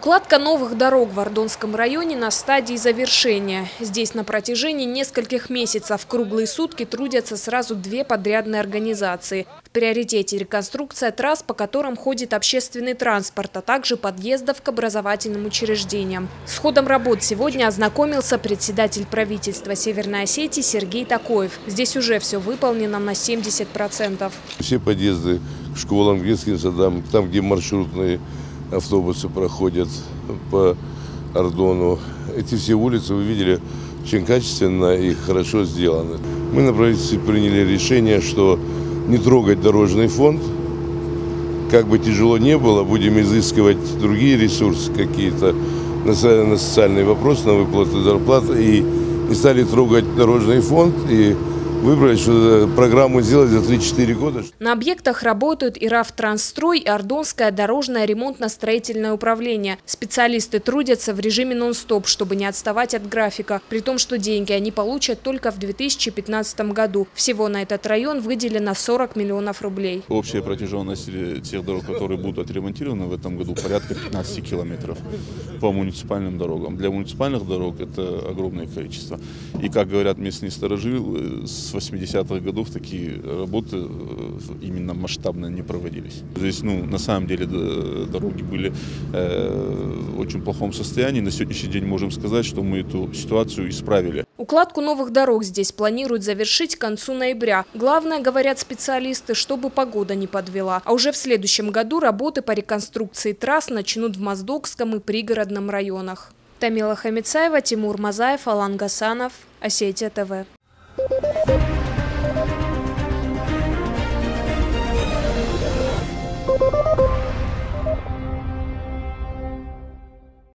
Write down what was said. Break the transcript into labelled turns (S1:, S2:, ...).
S1: Укладка новых дорог в Ардонском районе на стадии завершения. Здесь на протяжении нескольких месяцев круглые сутки трудятся сразу две подрядные организации. В приоритете реконструкция трасс, по которым ходит общественный транспорт, а также подъездов к образовательным учреждениям. С ходом работ сегодня ознакомился председатель правительства Северной Осетии Сергей Такоев. Здесь уже все выполнено на 70%.
S2: Все подъезды к школам, к детским садам, там, где маршрутные автобусы проходят по Ардону. Эти все улицы, вы видели, очень качественно и хорошо сделаны. Мы на правительстве приняли решение, что не трогать дорожный фонд. Как бы тяжело не было, будем изыскивать другие ресурсы какие-то на социальные вопросы, на выплаты зарплат. И не стали трогать дорожный фонд и выбрали, что программу сделать за 3-4 года.
S1: На объектах работают и РАФ-Трансстрой, и Ардонское дорожное ремонтно-строительное управление. Специалисты трудятся в режиме нон-стоп, чтобы не отставать от графика. При том, что деньги они получат только в 2015 году. Всего на этот район выделено 40 миллионов рублей.
S3: Общая протяженность тех дорог, которые будут отремонтированы в этом году, порядка 15 километров по муниципальным дорогам. Для муниципальных дорог это огромное количество. И, как говорят местные старожилы, с 80-х годов такие работы именно масштабно не проводились. Здесь, на самом деле, дороги были в очень плохом состоянии. На сегодняшний день можем сказать, что мы эту ситуацию исправили.
S1: Укладку новых дорог здесь планируют завершить к концу ноября. Главное, говорят специалисты, чтобы погода не подвела. А уже в следующем году работы по реконструкции трасс начнут в Моздокском и пригородном районах. Тамила Хамицаева, Тимур Мазаев, Алан Гасанов, Осетия ТВ.